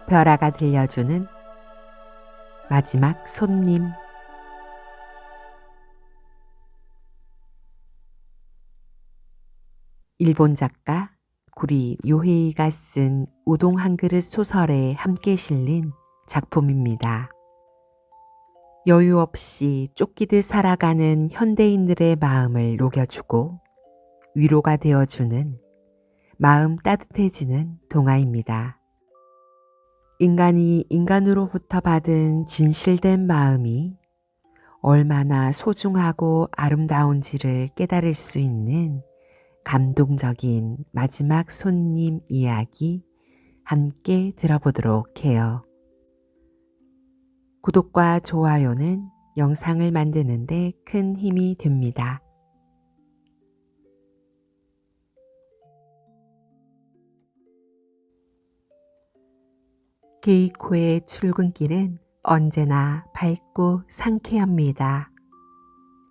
벼라가 들려주는 마지막 손님. 일본 작가 구리 요헤이가 쓴 우동 한 그릇 소설에 함께 실린 작품입니다. 여유 없이 쫓기듯 살아가는 현대인들의 마음을 녹여주고 위로가 되어주는 마음 따뜻해지는 동화입니다. 인간이 인간으로부터 받은 진실된 마음이 얼마나 소중하고 아름다운지를 깨달을 수 있는 감동적인 마지막 손님 이야기 함께 들어보도록 해요. 구독과 좋아요는 영상을 만드는데 큰 힘이 됩니다. 게이코의 출근길은 언제나 밝고 상쾌합니다.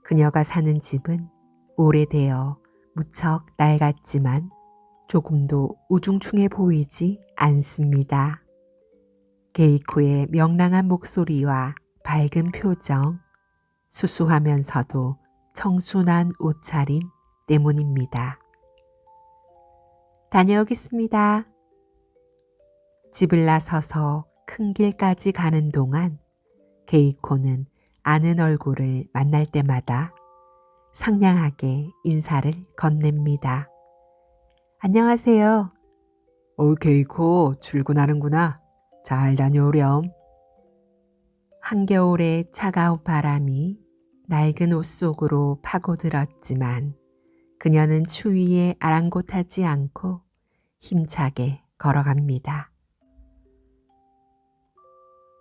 그녀가 사는 집은 오래되어 무척 낡았지만 조금도 우중충해 보이지 않습니다. 게이코의 명랑한 목소리와 밝은 표정, 수수하면서도 청순한 옷차림 때문입니다. 다녀오겠습니다. 집을 나서서 큰 길까지 가는 동안 게이코는 아는 얼굴을 만날 때마다 상냥하게 인사를 건넵니다. 안녕하세요. 게이코 출근하는구나. 잘 다녀오렴. 한겨울의 차가운 바람이 낡은 옷 속으로 파고들었지만 그녀는 추위에 아랑곳하지 않고 힘차게 걸어갑니다.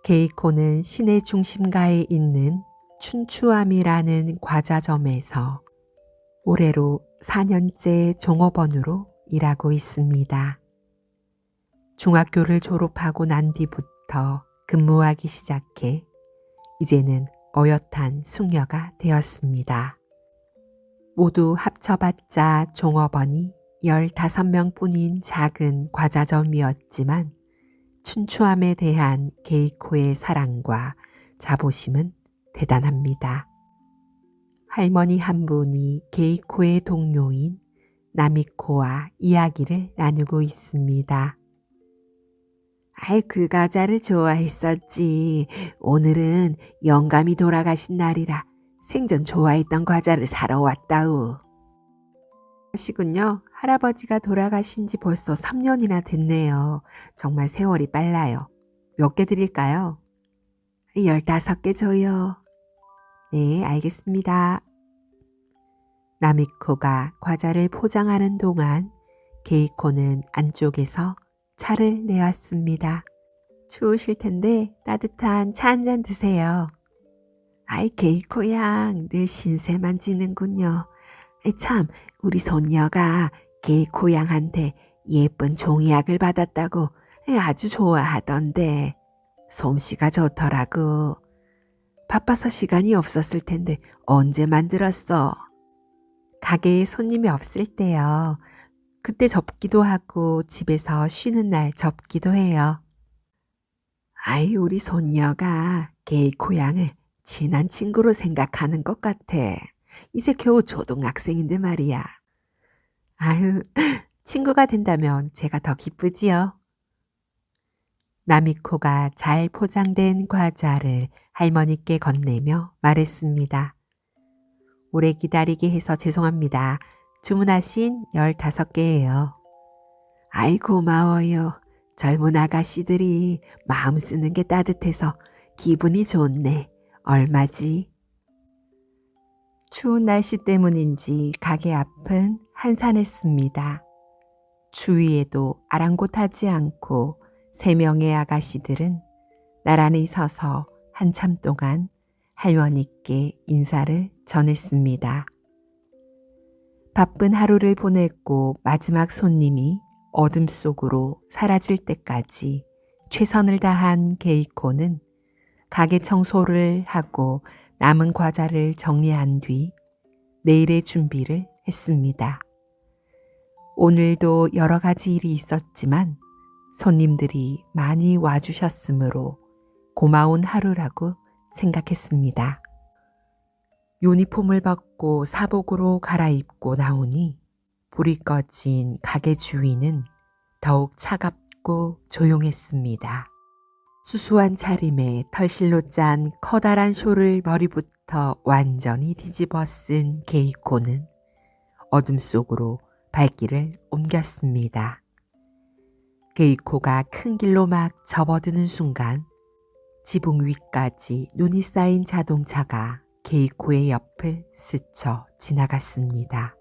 게이코는 시내 중심가에 있는 춘추암이라는 과자점에서 올해로 4년째 종업원으로 일하고 있습니다. 중학교를 졸업하고 난 뒤부터 근무하기 시작해 이제는 어엿한 숙녀가 되었습니다. 모두 합쳐봤자 종업원이 15명뿐인 작은 과자점이었지만 춘추암에 대한 게이코의 사랑과 자부심은 대단합니다. 할머니 한 분이 게이코의 동료인 나미코와 이야기를 나누고 있습니다. 그 과자를 좋아했었지. 오늘은 영감이 돌아가신 날이라 생전 좋아했던 과자를 사러 왔다우. 하시군요. 할아버지가 돌아가신 지 벌써 3년이나 됐네요. 정말 세월이 빨라요. 몇 개 드릴까요? 15개 줘요. 네, 알겠습니다. 나미코가 과자를 포장하는 동안 게이코는 안쪽에서 차를 내왔습니다. 추우실 텐데 따뜻한 차 한 잔 드세요. 게이코 양 늘 신세만 지는군요. 참, 우리 손녀가 게이코 양한테 예쁜 종이약을 받았다고 아주 좋아하던데 솜씨가 좋더라고. 바빠서 시간이 없었을 텐데 언제 만들었어? 가게에 손님이 없을 때요. 그때 접기도 하고 집에서 쉬는 날 접기도 해요. 우리 손녀가 게이코 양을 친한 친구로 생각하는 것 같아. 이제 겨우 초등학생인데 말이야. 친구가 된다면 제가 더 기쁘지요. 나미코가 잘 포장된 과자를 할머니께 건네며 말했습니다. 오래 기다리게 해서 죄송합니다. 주문하신 15개예요. 고마워요. 젊은 아가씨들이 마음 쓰는 게 따뜻해서 기분이 좋네. 얼마지? 추운 날씨 때문인지 가게 앞은 한산했습니다. 추위에도 아랑곳하지 않고 3명의 아가씨들은 나란히 서서 한참 동안 할머니께 인사를 전했습니다. 바쁜 하루를 보냈고 마지막 손님이 어둠 속으로 사라질 때까지 최선을 다한 게이코는 가게 청소를 하고 남은 과자를 정리한 뒤 내일의 준비를 했습니다. 오늘도 여러 가지 일이 있었지만 손님들이 많이 와주셨으므로 고마운 하루라고 생각했습니다. 유니폼을 벗고 사복으로 갈아입고 나오니 불이 꺼진 가게 주위는 더욱 차갑고 조용했습니다. 수수한 차림에 털실로 짠 커다란 쇼를 머리부터 완전히 뒤집어 쓴 게이코는 어둠 속으로 발길을 옮겼습니다. 게이코가 큰 길로 막 접어드는 순간 지붕 위까지 눈이 쌓인 자동차가 게이코의 옆을 스쳐 지나갔습니다.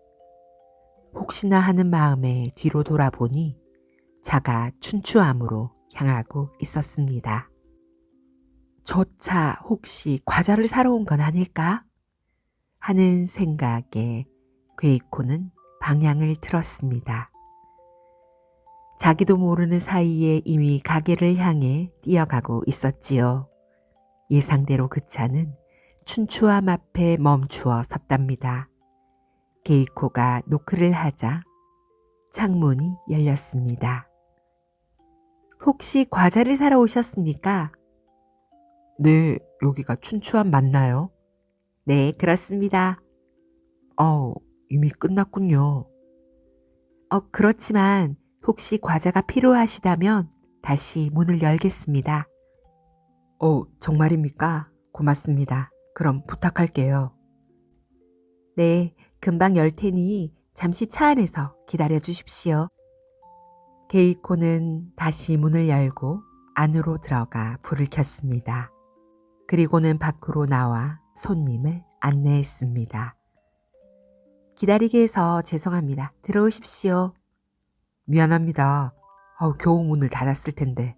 혹시나 하는 마음에 뒤로 돌아보니 차가 춘추암으로 향하고 있었습니다. 저 차 혹시 과자를 사러 온 건 아닐까? 하는 생각에 게이코는 방향을 틀었습니다. 자기도 모르는 사이에 이미 가게를 향해 뛰어가고 있었지요. 예상대로 그 차는 춘추암 앞에 멈추어 섰답니다. 게이코가 노크를 하자 창문이 열렸습니다. 혹시 과자를 사러 오셨습니까? 네, 여기가 춘추암 맞나요? 네, 그렇습니다. 이미 끝났군요. 그렇지만 혹시 과자가 필요하시다면 다시 문을 열겠습니다. 정말입니까? 고맙습니다. 그럼 부탁할게요. 네, 금방 열 테니 잠시 차 안에서 기다려 주십시오. 게이코는 다시 문을 열고 안으로 들어가 불을 켰습니다. 그리고는 밖으로 나와 손님을 안내했습니다. 기다리게 해서 죄송합니다. 들어오십시오. 미안합니다. 겨우 문을 닫았을 텐데.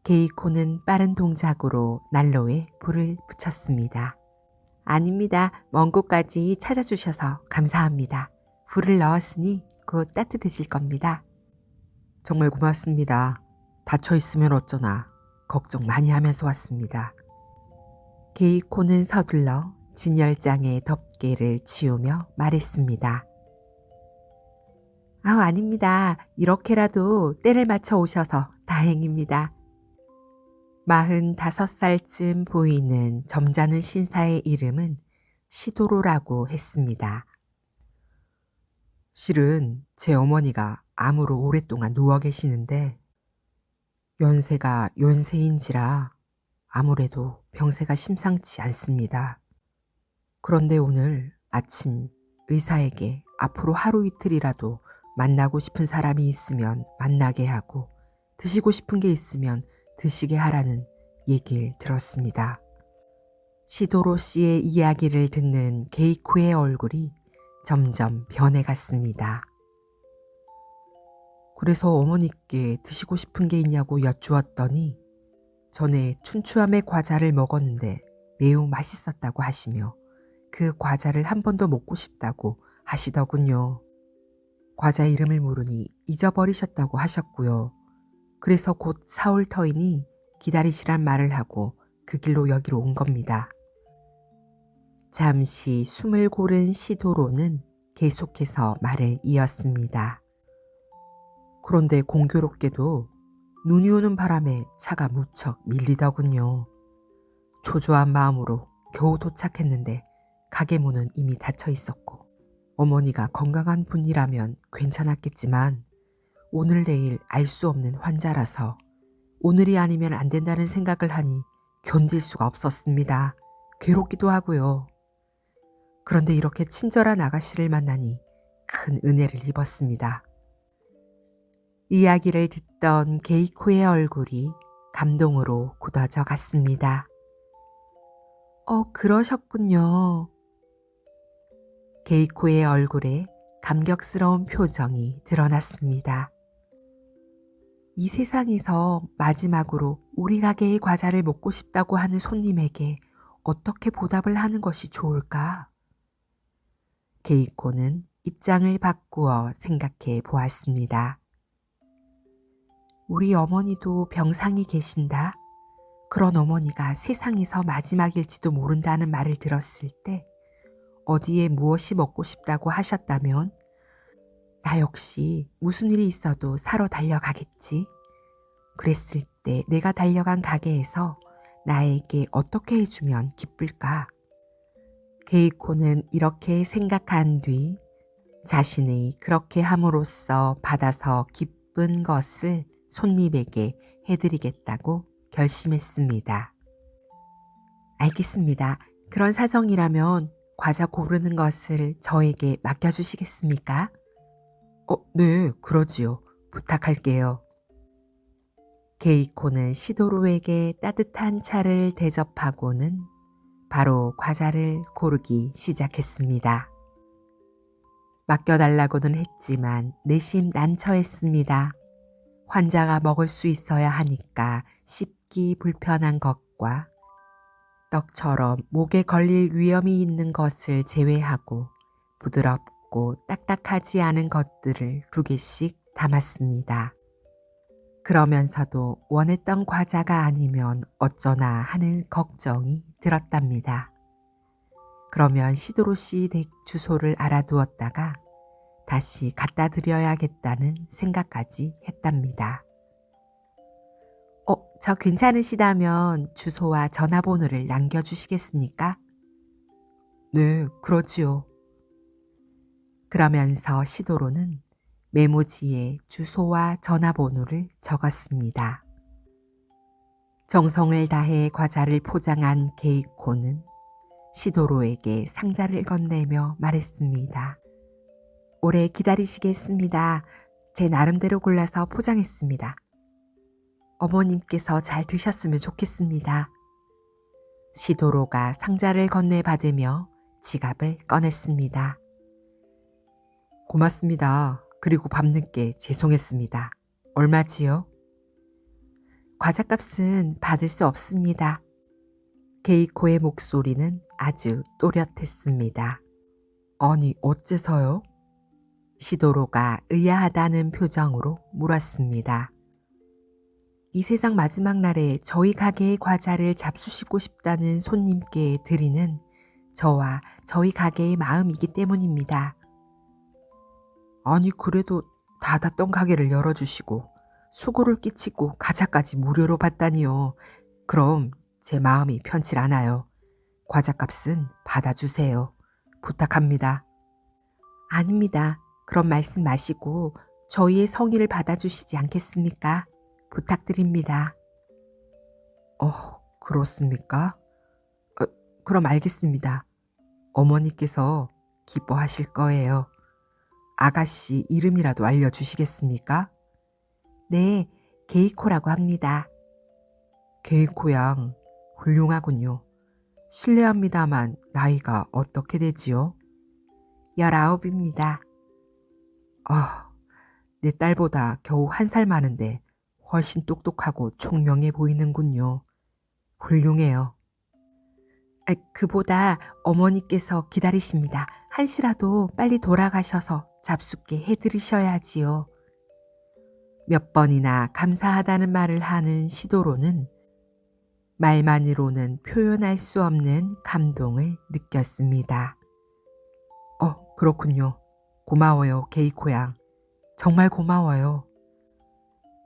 게이코는 빠른 동작으로 난로에 불을 붙였습니다. 아닙니다. 먼 곳까지 찾아주셔서 감사합니다. 불을 넣었으니 곧 따뜻해질 겁니다. 정말 고맙습니다. 닫혀 있으면 어쩌나 걱정 많이 하면서 왔습니다. 게이코는 서둘러 진열장의 덮개를 치우며 말했습니다. 아닙니다. 이렇게라도 때를 맞춰 오셔서 다행입니다. 45살쯤 보이는 점잖은 신사의 이름은 시도로라고 했습니다. 실은 제 어머니가 암으로 오랫동안 누워 계시는데 연세가 연세인지라 아무래도 병세가 심상치 않습니다. 그런데 오늘 아침 의사에게 앞으로 하루 이틀이라도 만나고 싶은 사람이 있으면 만나게 하고 드시고 싶은 게 있으면 드시게 하라는 얘기를 들었습니다. 시도로 씨의 이야기를 듣는 게이코의 얼굴이 점점 변해갔습니다. 그래서 어머니께 드시고 싶은 게 있냐고 여쭈었더니 전에 춘추암의 과자를 먹었는데 매우 맛있었다고 하시며 그 과자를 한 번 더 먹고 싶다고 하시더군요. 과자 이름을 모르니 잊어버리셨다고 하셨고요. 그래서 곧 사올 터이니 기다리시란 말을 하고 그 길로 여기로 온 겁니다. 잠시 숨을 고른 시도로는 계속해서 말을 이었습니다. 그런데 공교롭게도 눈이 오는 바람에 차가 무척 밀리더군요. 초조한 마음으로 겨우 도착했는데 가게 문은 이미 닫혀 있었고 어머니가 건강한 분이라면 괜찮았겠지만 오늘 내일 알 수 없는 환자라서 오늘이 아니면 안 된다는 생각을 하니 견딜 수가 없었습니다. 괴롭기도 하고요. 그런데 이렇게 친절한 아가씨를 만나니 큰 은혜를 입었습니다. 이야기를 듣던 게이코의 얼굴이 감동으로 굳어져 갔습니다. 그러셨군요. 게이코의 얼굴에 감격스러운 표정이 드러났습니다. 이 세상에서 마지막으로 우리 가게의 과자를 먹고 싶다고 하는 손님에게 어떻게 보답을 하는 것이 좋을까? 게이코는 입장을 바꾸어 생각해 보았습니다. 우리 어머니도 병상이 계신다. 그런 어머니가 세상에서 마지막일지도 모른다는 말을 들었을 때 어디에 무엇이 먹고 싶다고 하셨다면 나 역시 무슨 일이 있어도 사러 달려가겠지. 그랬을 때 내가 달려간 가게에서 나에게 어떻게 해주면 기쁠까? 게이코는 이렇게 생각한 뒤 자신이 그렇게 함으로써 받아서 기쁜 것을 손님에게 해드리겠다고 결심했습니다. 알겠습니다. 그런 사정이라면 과자 고르는 것을 저에게 맡겨주시겠습니까? 네, 그러지요. 부탁할게요. 게이코는 시도로에게 따뜻한 차를 대접하고는 바로 과자를 고르기 시작했습니다. 맡겨달라고는 했지만 내심 난처했습니다. 환자가 먹을 수 있어야 하니까 씹기 불편한 것과 떡처럼 목에 걸릴 위험이 있는 것을 제외하고 부드럽고 딱딱하지 않은 것들을 2개씩 담았습니다. 그러면서도 원했던 과자가 아니면 어쩌나 하는 걱정이 들었답니다. 그러면 시도로 씨 댁 주소를 알아두었다가 다시 갖다 드려야겠다는 생각까지 했답니다. 저 괜찮으시다면 주소와 전화번호를 남겨주시겠습니까? 네, 그러지요. 그러면서 시도로는 메모지에 주소와 전화번호를 적었습니다. 정성을 다해 과자를 포장한 게이코는 시도로에게 상자를 건네며 말했습니다. 오래 기다리시겠습니다. 제 나름대로 골라서 포장했습니다. 어머님께서 잘 드셨으면 좋겠습니다. 시도로가 상자를 건네받으며 지갑을 꺼냈습니다. 고맙습니다. 그리고 밤늦게 죄송했습니다. 얼마지요? 과자값은 받을 수 없습니다. 게이코의 목소리는 아주 또렷했습니다. 아니, 어째서요? 시도로가 의아하다는 표정으로 물었습니다. 이 세상 마지막 날에 저희 가게의 과자를 잡수시고 싶다는 손님께 드리는 저와 저희 가게의 마음이기 때문입니다. 아니, 그래도 닫았던 가게를 열어주시고 수고를 끼치고 과자까지 무료로 받다니요. 그럼 제 마음이 편치 않아요. 과자값은 받아주세요. 부탁합니다. 아닙니다. 그런 말씀 마시고 저희의 성의를 받아주시지 않겠습니까? 부탁드립니다. 그렇습니까? 그럼 알겠습니다. 어머니께서 기뻐하실 거예요. 아가씨 이름이라도 알려주시겠습니까? 네, 게이코라고 합니다. 게이코 양, 훌륭하군요. 실례합니다만 나이가 어떻게 되지요? 19입니다. 내 딸보다 겨우 1살 많은데 훨씬 똑똑하고 총명해 보이는군요. 훌륭해요. 그보다 어머니께서 기다리십니다. 한시라도 빨리 돌아가셔서 잡숫게 해드리셔야지요. 몇 번이나 감사하다는 말을 하는 시도로는 말만으로는 표현할 수 없는 감동을 느꼈습니다. 그렇군요. 고마워요, 게이코 양. 정말 고마워요.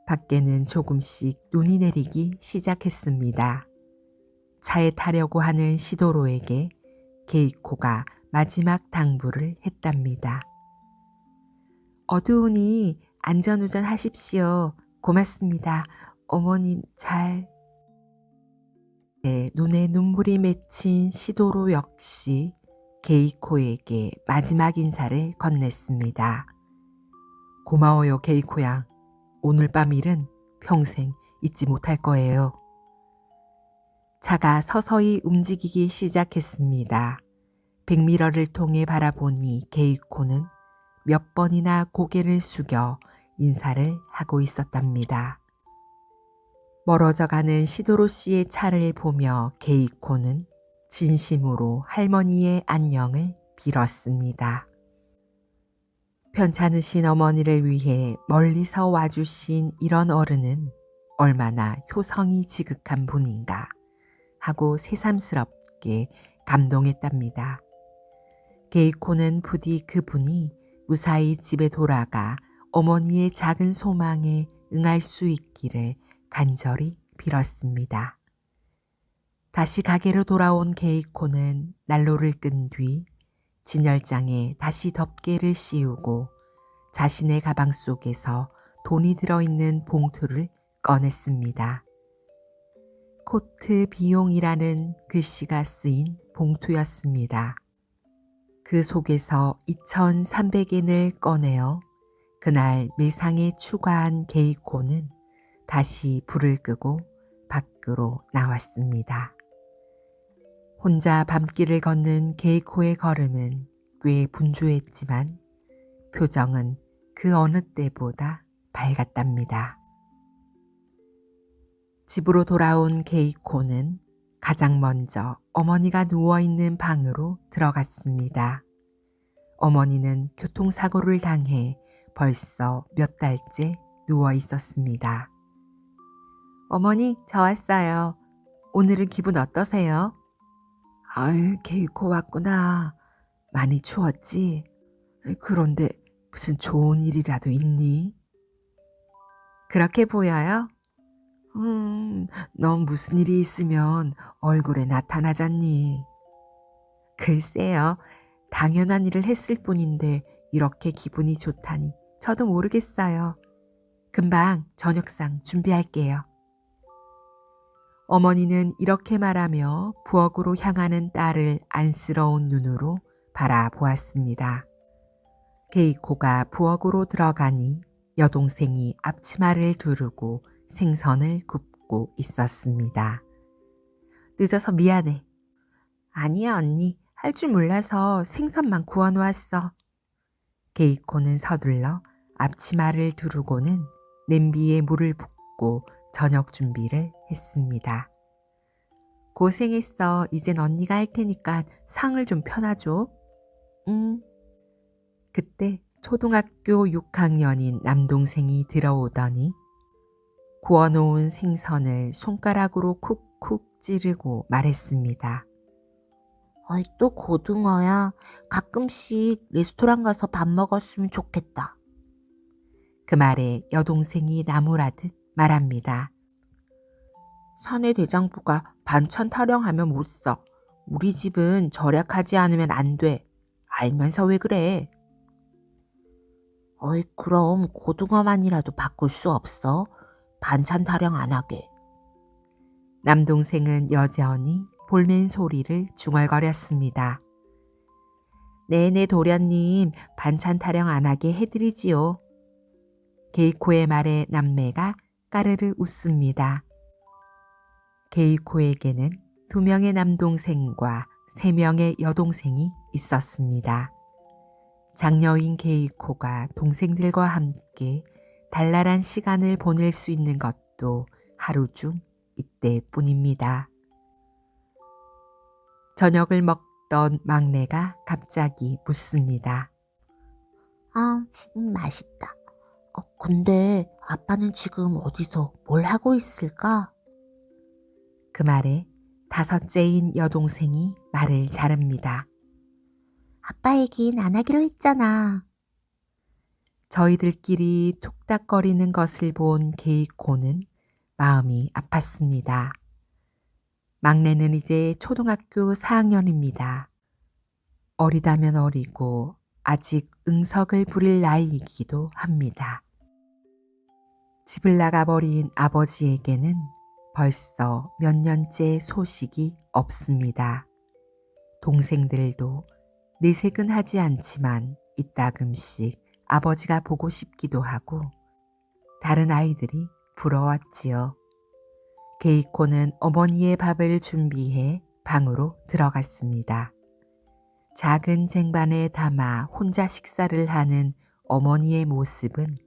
밖에는 조금씩 눈이 내리기 시작했습니다. 차에 타려고 하는 시도로에게 게이코가 마지막 당부를 했답니다. 어두우니 안전운전 하십시오. 고맙습니다. 어머님 잘... 눈에 눈물이 맺힌 시도로 역시 게이코에게 마지막 인사를 건넸습니다. 고마워요, 게이코 양. 오늘 밤 일은 평생 잊지 못할 거예요. 차가 서서히 움직이기 시작했습니다. 백미러를 통해 바라보니 게이코는 몇 번이나 고개를 숙여 인사를 하고 있었답니다. 멀어져가는 시도로 씨의 차를 보며 게이코는 진심으로 할머니의 안녕을 빌었습니다. 편찮으신 어머니를 위해 멀리서 와주신 이런 어른은 얼마나 효성이 지극한 분인가 하고 새삼스럽게 감동했답니다. 게이코는 부디 그분이 무사히 집에 돌아가 어머니의 작은 소망에 응할 수 있기를 간절히 빌었습니다. 다시 가게로 돌아온 게이코는 난로를 끈 뒤 진열장에 다시 덮개를 씌우고 자신의 가방 속에서 돈이 들어있는 봉투를 꺼냈습니다. 코트 비용이라는 글씨가 쓰인 봉투였습니다. 그 속에서 2,300엔을 꺼내어 그날 매상에 추가한 게이코는 다시 불을 끄고 밖으로 나왔습니다. 혼자 밤길을 걷는 게이코의 걸음은 꽤 분주했지만 표정은 그 어느 때보다 밝았답니다. 집으로 돌아온 게이코는 가장 먼저 어머니가 누워있는 방으로 들어갔습니다. 어머니는 교통사고를 당해 벌써 몇 달째 누워 있었습니다. 어머니, 저 왔어요. 오늘은 기분 어떠세요? 아유, 게이코 왔구나. 많이 추웠지? 그런데 무슨 좋은 일이라도 있니? 그렇게 보여요? 넌 무슨 일이 있으면 얼굴에 나타나잖니. 글쎄요, 당연한 일을 했을 뿐인데 이렇게 기분이 좋다니 저도 모르겠어요. 금방 저녁상 준비할게요. 어머니는 이렇게 말하며 부엌으로 향하는 딸을 안쓰러운 눈으로 바라보았습니다. 게이코가 부엌으로 들어가니 여동생이 앞치마를 두르고 생선을 굽고 있었습니다. 늦어서 미안해. 아니야 언니, 할 줄 몰라서 생선만 구워놓았어. 게이코는 서둘러 앞치마를 두르고는 냄비에 물을 붓고 저녁 준비를 했습니다. 고생했어. 이젠 언니가 할 테니까 상을 좀 펴놔줘. 그때 초등학교 6학년인 남동생이 들어오더니 구워놓은 생선을 손가락으로 쿡쿡 찌르고 말했습니다. 어이, 또 고등어야. 가끔씩 레스토랑 가서 밥 먹었으면 좋겠다. 그 말에 여동생이 나무라듯 말합니다. 사내 대장부가 반찬 타령하면 못 써. 우리 집은 절약하지 않으면 안 돼. 알면서 왜 그래? 어이, 그럼 고등어만이라도 바꿀 수 없어? 반찬 타령 안 하게. 남동생은 여전히 볼멘 소리를 중얼거렸습니다. 네네 도련님, 반찬 타령 안 하게 해드리지요. 게이코의 말에 남매가 까르르 웃습니다. 게이코에게는 2명의 남동생과 3명의 여동생이 있었습니다. 장녀인 게이코가 동생들과 함께 달랄한 시간을 보낼 수 있는 것도 하루 중 이때뿐입니다. 저녁을 먹던 막내가 갑자기 묻습니다. 맛있다. 근데 아빠는 지금 어디서 뭘 하고 있을까? 그 말에 5째인 여동생이 말을 자릅니다. 아빠 얘긴 안 하기로 했잖아. 저희들끼리 툭닥거리는 것을 본 게이코는 마음이 아팠습니다. 막내는 이제 초등학교 4학년입니다. 어리다면 어리고 아직 응석을 부릴 나이이기도 합니다. 집을 나가버린 아버지에게는 벌써 몇 년째 소식이 없습니다. 동생들도 내색은 하지 않지만 이따금씩 아버지가 보고 싶기도 하고 다른 아이들이 부러웠지요. 게이코는 어머니의 밥을 준비해 방으로 들어갔습니다. 작은 쟁반에 담아 혼자 식사를 하는 어머니의 모습은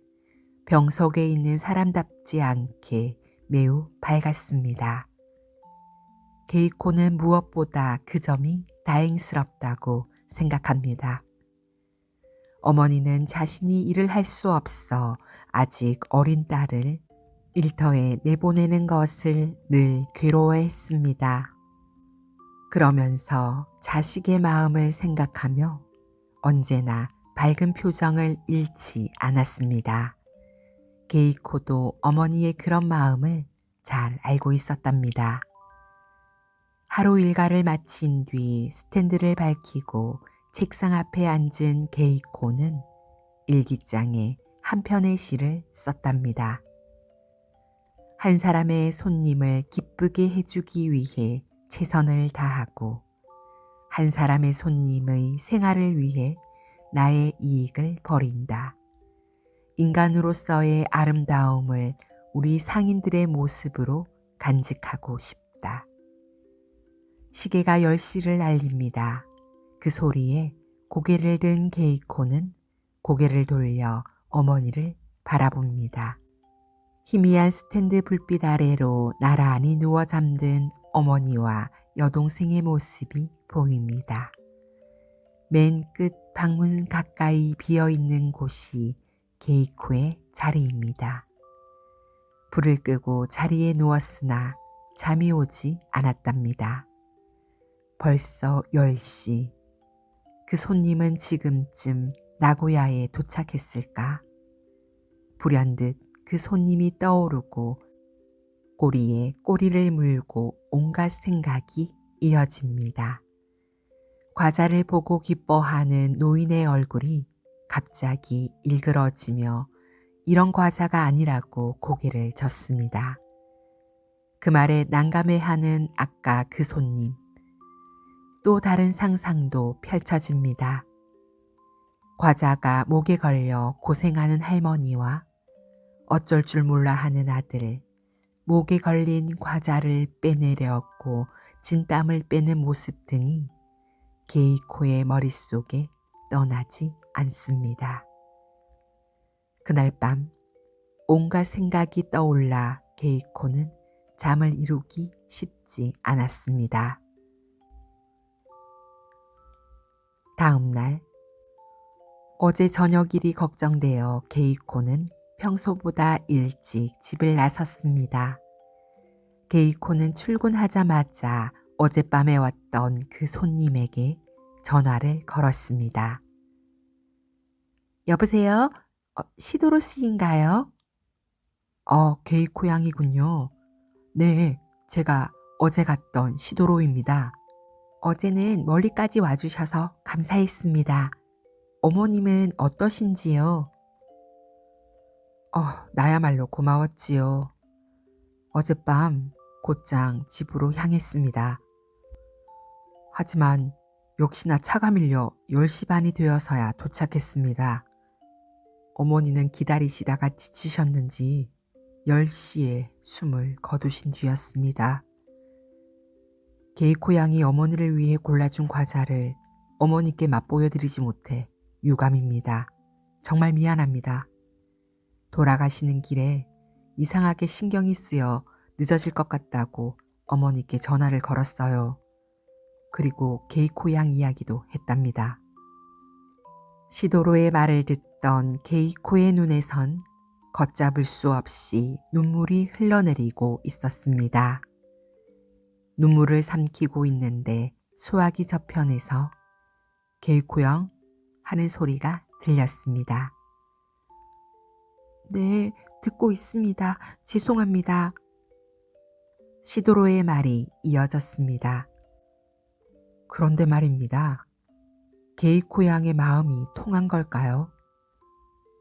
병석에 있는 사람답지 않게 매우 밝았습니다. 게이코는 무엇보다 그 점이 다행스럽다고 생각합니다. 어머니는 자신이 일을 할 수 없어 아직 어린 딸을 일터에 내보내는 것을 늘 괴로워했습니다. 그러면서 자식의 마음을 생각하며 언제나 밝은 표정을 잃지 않았습니다. 게이코도 어머니의 그런 마음을 잘 알고 있었답니다. 하루 일과를 마친 뒤 스탠드를 밝히고 책상 앞에 앉은 게이코는 일기장에 한 편의 시를 썼답니다. 한 사람의 손님을 기쁘게 해주기 위해 최선을 다하고 한 사람의 손님의 생활을 위해 나의 이익을 버린다. 인간으로서의 아름다움을 우리 상인들의 모습으로 간직하고 싶다. 시계가 10시를 알립니다. 그 소리에 고개를 든 게이코는 고개를 돌려 어머니를 바라봅니다. 희미한 스탠드 불빛 아래로 나란히 누워 잠든 어머니와 여동생의 모습이 보입니다. 맨 끝 방문 가까이 비어있는 곳이 게이코의 자리입니다. 불을 끄고 자리에 누웠으나 잠이 오지 않았답니다. 벌써 10시. 그 손님은 지금쯤 나고야에 도착했을까? 불현듯 그 손님이 떠오르고 꼬리에 꼬리를 물고 온갖 생각이 이어집니다. 과자를 보고 기뻐하는 노인의 얼굴이 갑자기 일그러지며 이런 과자가 아니라고 고개를 젓습니다. 그 말에 난감해하는 아까 그 손님. 또 다른 상상도 펼쳐집니다. 과자가 목에 걸려 고생하는 할머니와 어쩔 줄 몰라 하는 아들, 목에 걸린 과자를 빼내려고 진땀을 빼는 모습 등이 게이코의 머릿속에 떠나지 않습니다. 그날 밤 온갖 생각이 떠올라 게이코는 잠을 이루기 쉽지 않았습니다. 다음 날 어제 저녁 일이 걱정되어 게이코는 평소보다 일찍 집을 나섰습니다. 게이코는 출근하자마자 어젯밤에 왔던 그 손님에게 전화를 걸었습니다. 여보세요? 시도로 씨인가요? 게이코 양이군요. 네, 제가 어제 갔던 시도로입니다. 어제는 멀리까지 와주셔서 감사했습니다. 어머님은 어떠신지요? 나야말로 고마웠지요. 어젯밤 곧장 집으로 향했습니다. 하지만 역시나 차가 밀려 10시 반이 되어서야 도착했습니다. 어머니는 기다리시다가 지치셨는지 10시에 숨을 거두신 뒤였습니다. 게이코 양이 어머니를 위해 골라준 과자를 어머니께 맛보여드리지 못해 유감입니다. 정말 미안합니다. 돌아가시는 길에 이상하게 신경이 쓰여 늦어질 것 같다고 어머니께 전화를 걸었어요. 그리고 게이코 양 이야기도 했답니다. 시도로의 말을 듣던 게이코의 눈에선 걷잡을 수 없이 눈물이 흘러내리고 있었습니다. 눈물을 삼키고 있는데 수화기 저편에서 게이코 양 하는 소리가 들렸습니다. 네, 듣고 있습니다. 죄송합니다. 시도로의 말이 이어졌습니다. 그런데 말입니다. 게이코 양의 마음이 통한 걸까요?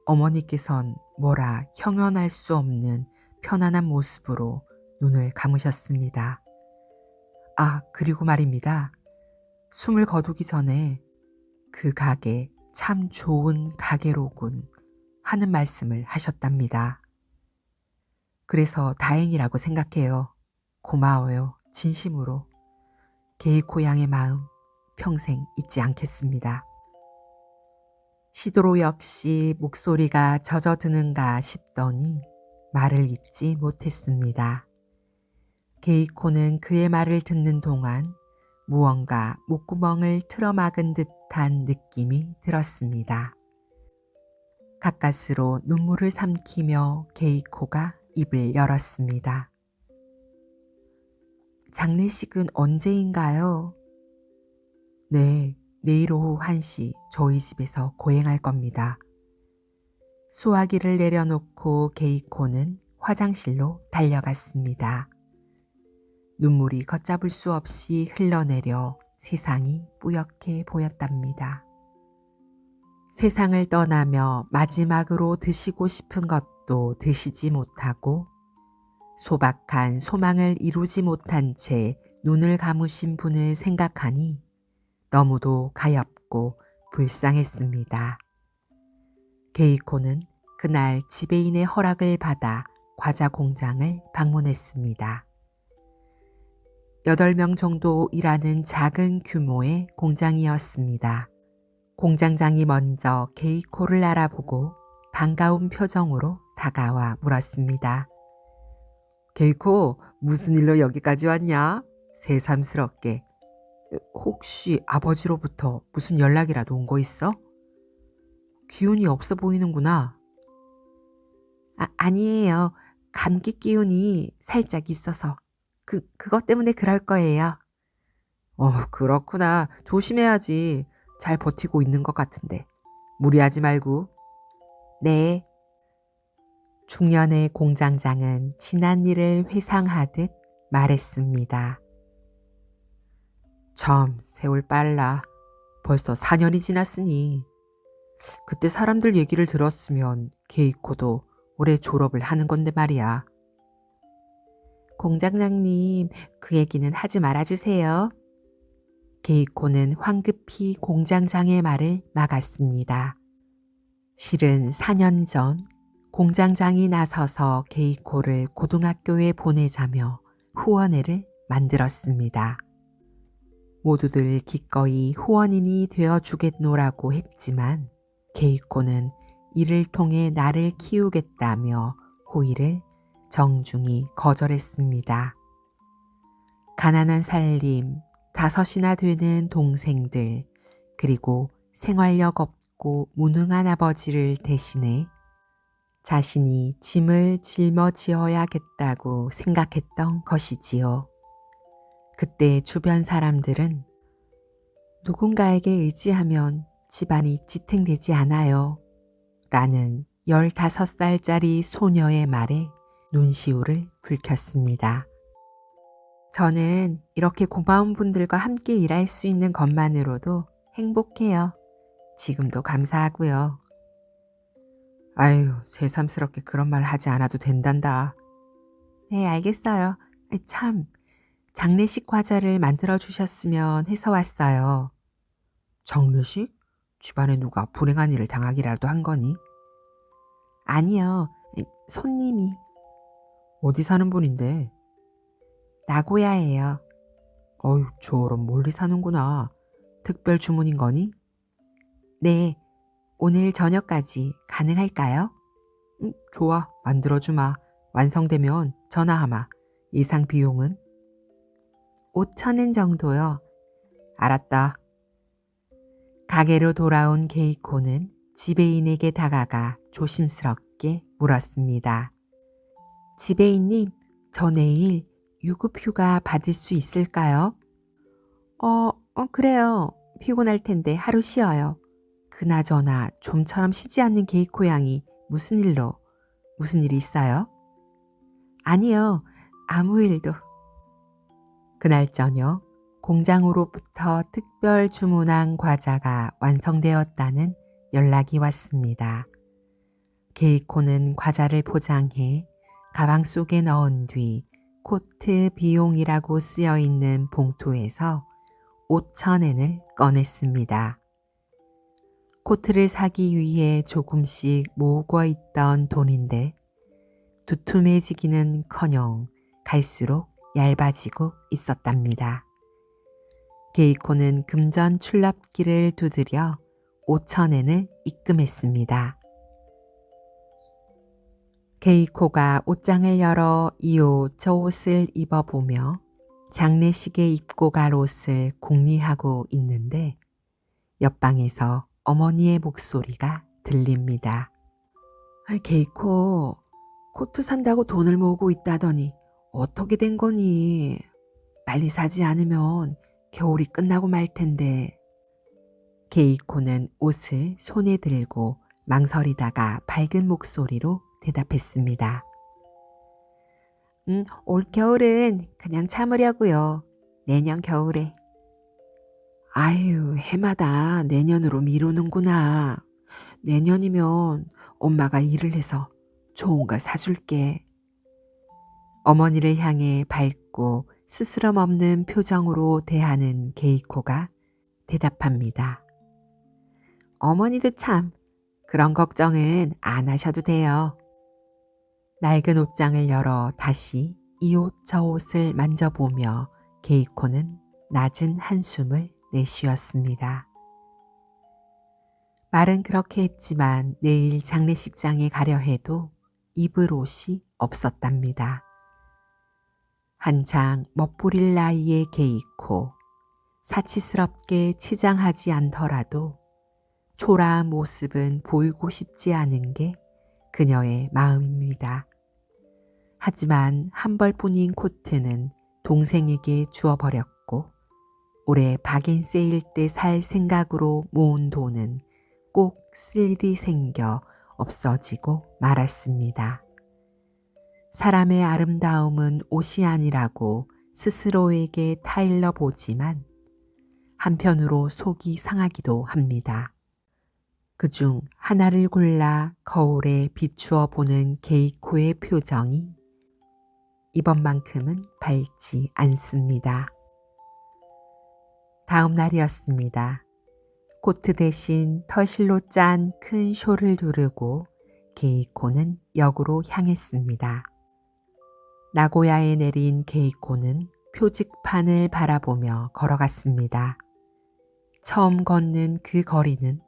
어머니께선 뭐라 형언할 수 없는 편안한 모습으로 눈을 감으셨습니다. 그리고 말입니다. 숨을 거두기 전에 그 가게 참 좋은 가게로군 하는 말씀을 하셨답니다. 그래서 다행이라고 생각해요. 고마워요. 진심으로. 게이코 양의 마음 평생 잊지 않겠습니다. 시도로 역시 목소리가 젖어드는가 싶더니 말을 잇지 못했습니다. 게이코는 그의 말을 듣는 동안 무언가 목구멍을 틀어막은 듯한 느낌이 들었습니다. 가까스로 눈물을 삼키며 게이코가 입을 열었습니다. 장례식은 언제인가요? 네, 내일 오후 1시 저희 집에서 고행할 겁니다. 소화기를 내려놓고 게이코는 화장실로 달려갔습니다. 눈물이 걷잡을 수 없이 흘러내려 세상이 뿌옇게 보였답니다. 세상을 떠나며 마지막으로 드시고 싶은 것도 드시지 못하고 소박한 소망을 이루지 못한 채 눈을 감으신 분을 생각하니 너무도 가엾고 불쌍했습니다. 게이코는 그날 지배인의 허락을 받아 과자 공장을 방문했습니다. 8명 정도 일하는 작은 규모의 공장이었습니다. 공장장이 먼저 게이코를 알아보고 반가운 표정으로 다가와 물었습니다. 게이코, 무슨 일로 여기까지 왔냐? 새삼스럽게. 혹시 아버지로부터 무슨 연락이라도 온 거 있어? 기운이 없어 보이는구나. 아니에요. 감기 기운이 살짝 있어서. 그것 때문에 그럴 거예요. 그렇구나. 조심해야지. 잘 버티고 있는 것 같은데. 무리하지 말고. 네. 중년의 공장장은 지난 일을 회상하듯 말했습니다. 참, 세월 빨라. 벌써 4년이 지났으니. 그때 사람들 얘기를 들었으면 게이코도 올해 졸업을 하는 건데 말이야. 공장장님, 그 얘기는 하지 말아주세요. 게이코는 황급히 공장장의 말을 막았습니다. 실은 4년 전 공장장이 나서서 게이코를 고등학교에 보내자며 후원회를 만들었습니다. 모두들 기꺼이 후원인이 되어주겠노라고 했지만 게이코는 이를 통해 나를 키우겠다며 호의를 정중히 거절했습니다. 가난한 살림, 5이나 되는 동생들, 그리고 생활력 없고 무능한 아버지를 대신해 자신이 짐을 짊어지어야겠다고 생각했던 것이지요. 그때 주변 사람들은 누군가에게 의지하면 집안이 지탱되지 않아요. 라는 15살짜리 소녀의 말에 눈시울을 붉혔습니다. 저는 이렇게 고마운 분들과 함께 일할 수 있는 것만으로도 행복해요. 지금도 감사하고요. 아유, 새삼스럽게 그런 말 하지 않아도 된단다. 네, 알겠어요. 참, 장례식 과자를 만들어 주셨으면 해서 왔어요. 장례식? 집안에 누가 불행한 일을 당하기라도 한 거니? 아니요, 손님이. 어디 사는 분인데? 나고야예요. 어휴, 저런 멀리 사는구나. 특별 주문인 거니? 네, 오늘 저녁까지 가능할까요? 좋아, 만들어주마. 완성되면 전화하마. 예상 비용은? 5,000엔 정도요. 알았다. 가게로 돌아온 게이코는 지배인에게 다가가 조심스럽게 물었습니다. 지배인님, 저 내일 유급휴가 받을 수 있을까요? 그래요. 피곤할 텐데 하루 쉬어요. 그나저나 좀처럼 쉬지 않는 게이코 양이 무슨 일이 있어요? 아니요, 아무 일도. 그날 저녁 공장으로부터 특별 주문한 과자가 완성되었다는 연락이 왔습니다. 게이코는 과자를 포장해 가방 속에 넣은 뒤 코트 비용이라고 쓰여 있는 봉투에서 5,000엔을 꺼냈습니다. 코트를 사기 위해 조금씩 모으고 있던 돈인데 두툼해지기는커녕 갈수록 얇아지고 있었답니다. 게이코는 금전 출납기를 두드려 5,000엔을 입금했습니다. 게이코가 옷장을 열어 이 옷 저 옷을 입어보며 장례식에 입고 갈 옷을 궁리하고 있는데 옆방에서 어머니의 목소리가 들립니다. 게이코, 코트 산다고 돈을 모으고 있다더니 어떻게 된 거니? 빨리 사지 않으면 겨울이 끝나고 말 텐데. 게이코는 옷을 손에 들고 망설이다가 밝은 목소리로 대답했습니다. 올겨울은 그냥 참으려고요. 내년 겨울에. 아유, 해마다 내년으로 미루는구나. 내년이면 엄마가 일을 해서 좋은 걸 사줄게. 어머니를 향해 밝고 스스럼 없는 표정으로 대하는 게이코가 대답합니다. 어머니도 참 그런 걱정은 안 하셔도 돼요. 낡은 옷장을 열어 다시 이 옷 저 옷을 만져보며 게이코는 낮은 한숨을 내쉬었습니다. 말은 그렇게 했지만 내일 장례식장에 가려 해도 입을 옷이 없었답니다. 한창 멋부릴 나이의 게이코, 사치스럽게 치장하지 않더라도 초라한 모습은 보이고 싶지 않은 게 그녀의 마음입니다. 하지만 한 벌뿐인 코트는 동생에게 주어버렸고 올해 박인 세일 때 살 생각으로 모은 돈은 꼭 쓸 일이 생겨 없어지고 말았습니다. 사람의 아름다움은 옷이 아니라고 스스로에게 타일러 보지만 한편으로 속이 상하기도 합니다. 그중 하나를 골라 거울에 비추어 보는 게이코의 표정이 이번만큼은 밝지 않습니다. 다음 날이었습니다. 코트 대신 터실로 짠 큰 쇼를 두르고 게이코는 역으로 향했습니다. 나고야에 내린 게이코는 표직판을 바라보며 걸어갔습니다. 처음 걷는 그 거리는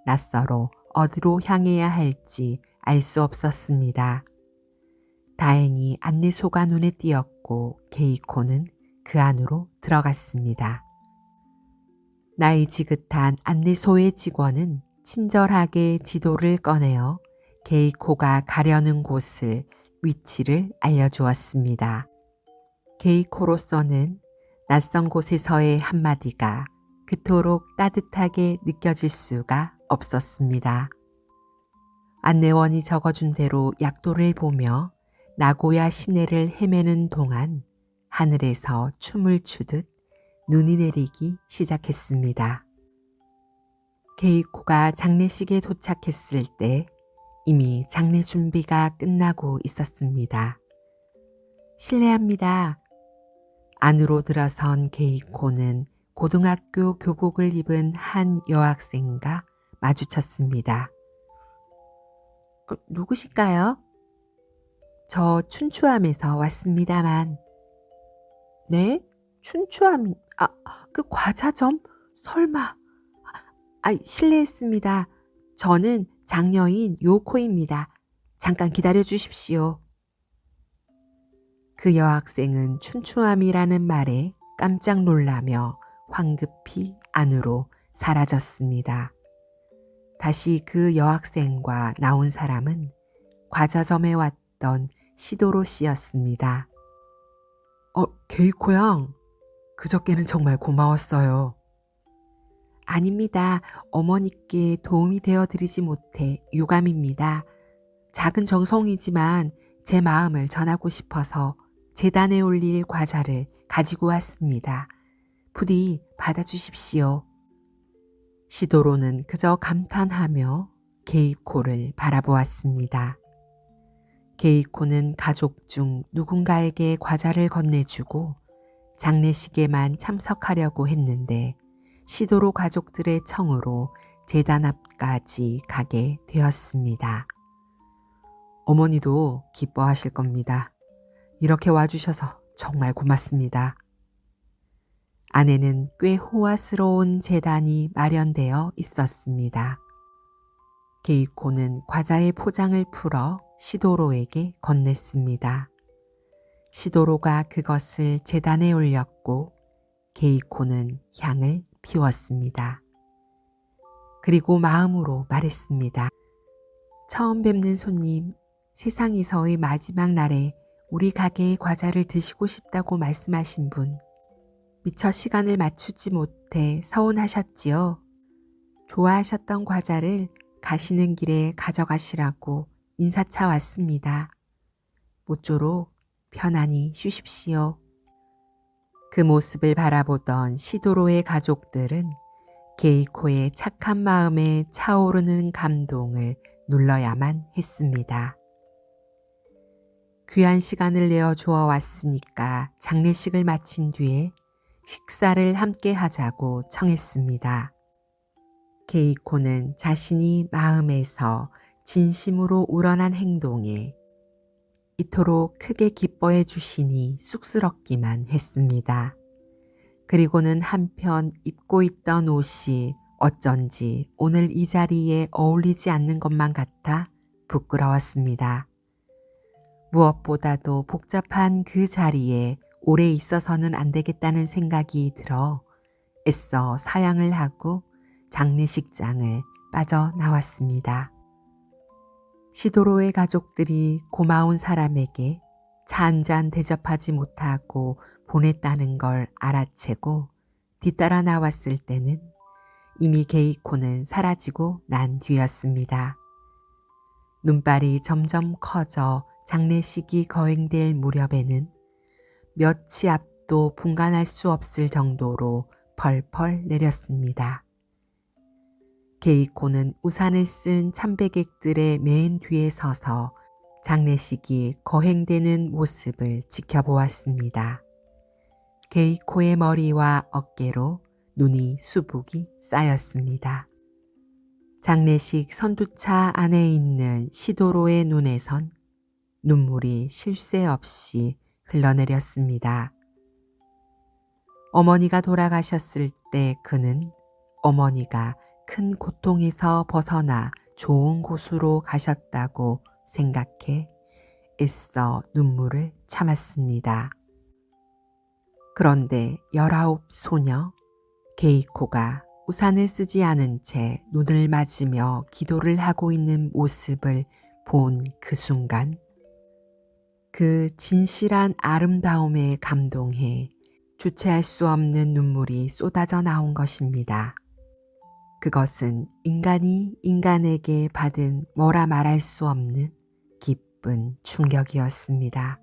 낯설어 어디로 향해야 할지 알 수 없었습니다. 다행히 안내소가 눈에 띄었고 게이코는 그 안으로 들어갔습니다. 나이 지긋한 안내소의 직원은 친절하게 지도를 꺼내어 게이코가 가려는 곳을 위치를 알려주었습니다. 게이코로서는 낯선 곳에서의 한마디가 그토록 따뜻하게 느껴질 수가 없었습니다. 안내원이 적어준 대로 약도를 보며 나고야 시내를 헤매는 동안 하늘에서 춤을 추듯 눈이 내리기 시작했습니다. 게이코가 장례식에 도착했을 때 이미 장례 준비가 끝나고 있었습니다. 실례합니다. 안으로 들어선 게이코는 고등학교 교복을 입은 한 여학생과 마주쳤습니다. 누구실까요? 저 춘추암에서 왔습니다만. 네? 춘추암, 그 과자점? 설마. 실례했습니다. 저는 장녀인 요코입니다. 잠깐 기다려 주십시오. 그 여학생은 춘추암이라는 말에 깜짝 놀라며 황급히 안으로 사라졌습니다. 다시 그 여학생과 나온 사람은 과자점에 왔던 시도로 씨였습니다. 게이코 양, 그저께는 정말 고마웠어요. 아닙니다. 어머니께 도움이 되어드리지 못해 유감입니다. 작은 정성이지만 제 마음을 전하고 싶어서 재단에 올릴 과자를 가지고 왔습니다. 부디 받아주십시오. 시도로는 그저 감탄하며 게이코를 바라보았습니다. 게이코는 가족 중 누군가에게 과자를 건네주고 장례식에만 참석하려고 했는데 시도로 가족들의 청으로 재단 앞까지 가게 되었습니다. 어머니도 기뻐하실 겁니다. 이렇게 와주셔서 정말 고맙습니다. 안에는 꽤 호화스러운 재단이 마련되어 있었습니다. 게이코는 과자의 포장을 풀어 시도로에게 건넸습니다. 시도로가 그것을 재단에 올렸고 게이코는 향을 피웠습니다. 그리고 마음으로 말했습니다. 처음 뵙는 손님, 세상에서의 마지막 날에 우리 가게의 과자를 드시고 싶다고 말씀하신 분, 미처 시간을 맞추지 못해 서운하셨지요? 좋아하셨던 과자를 가시는 길에 가져가시라고 인사차 왔습니다. 모쪼록 편안히 쉬십시오. 그 모습을 바라보던 시도로의 가족들은 게이코의 착한 마음에 차오르는 감동을 눌러야만 했습니다. 귀한 시간을 내어 주어 왔으니까 장례식을 마친 뒤에 식사를 함께 하자고 청했습니다. 게이코는 자신이 마음에서 진심으로 우러난 행동에 이토록 크게 기뻐해 주시니 쑥스럽기만 했습니다. 그리고는 한편 입고 있던 옷이 어쩐지 오늘 이 자리에 어울리지 않는 것만 같아 부끄러웠습니다. 무엇보다도 복잡한 그 자리에 오래 있어서는 안 되겠다는 생각이 들어 애써 사양을 하고 장례식장을 빠져나왔습니다. 시도로의 가족들이 고마운 사람에게 차 한 잔 대접하지 못하고 보냈다는 걸 알아채고 뒤따라 나왔을 때는 이미 게이코는 사라지고 난 뒤였습니다. 눈발이 점점 커져 장례식이 거행될 무렵에는 몇치 앞도 분간할 수 없을 정도로 펄펄 내렸습니다. 게이코는 우산을 쓴 참배객들의 맨 뒤에 서서 장례식이 거행되는 모습을 지켜보았습니다. 게이코의 머리와 어깨로 눈이 수북이 쌓였습니다. 장례식 선두차 안에 있는 시도로의 눈에선 눈물이 쉴 새 없이 흘러내렸습니다. 어머니가 돌아가셨을 때 그는 어머니가 큰 고통에서 벗어나 좋은 곳으로 가셨다고 생각해 애써 눈물을 참았습니다. 그런데 19 소녀 게이코가 우산을 쓰지 않은 채 눈을 맞으며 기도를 하고 있는 모습을 본 그 순간 그 진실한 아름다움에 감동해 주체할 수 없는 눈물이 쏟아져 나온 것입니다. 그것은 인간이 인간에게 받은 뭐라 말할 수 없는 기쁜 충격이었습니다.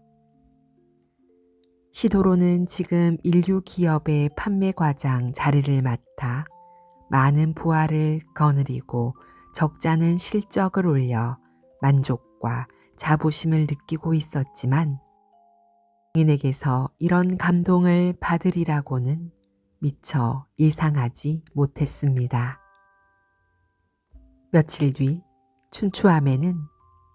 시도로는 지금 인류 기업의 판매 과장 자리를 맡아 많은 부하를 거느리고 적잖은 실적을 올려 만족과 자부심을 느끼고 있었지만 인에게서 이런 감동을 받으리라고는 미처 예상하지 못했습니다. 며칠 뒤 춘추암에는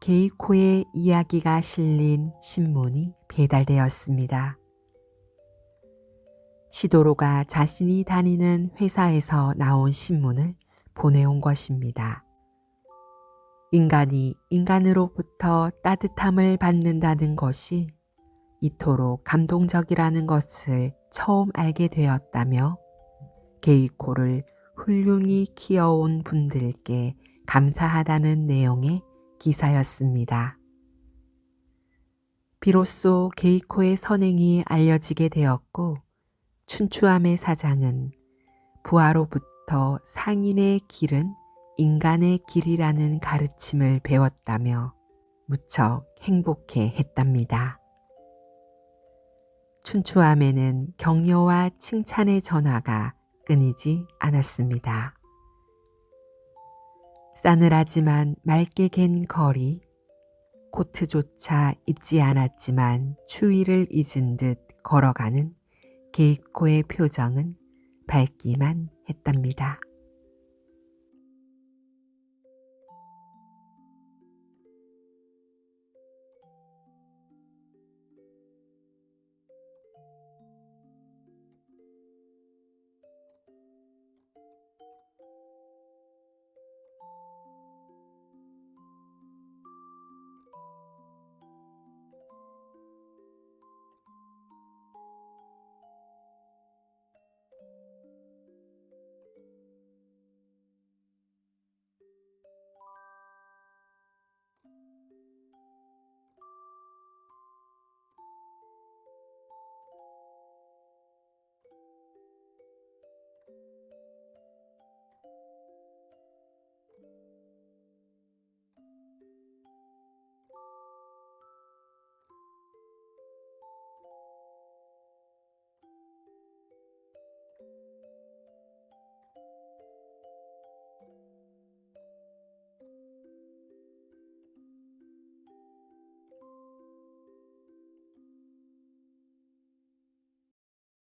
게이코의 이야기가 실린 신문이 배달되었습니다. 시도로가 자신이 다니는 회사에서 나온 신문을 보내온 것입니다. 인간이 인간으로부터 따뜻함을 받는다는 것이 이토록 감동적이라는 것을 처음 알게 되었다며 게이코를 훌륭히 키워온 분들께 감사하다는 내용의 기사였습니다. 비로소 게이코의 선행이 알려지게 되었고 춘추암의 사장은 부하로부터 상인의 길은 인간의 길이라는 가르침을 배웠다며 무척 행복해 했답니다. 춘추암에는 격려와 칭찬의 전화가 끊이지 않았습니다. 싸늘하지만 맑게 갠 거리, 코트조차 입지 않았지만 추위를 잊은 듯 걸어가는 게이코의 표정은 밝기만 했답니다.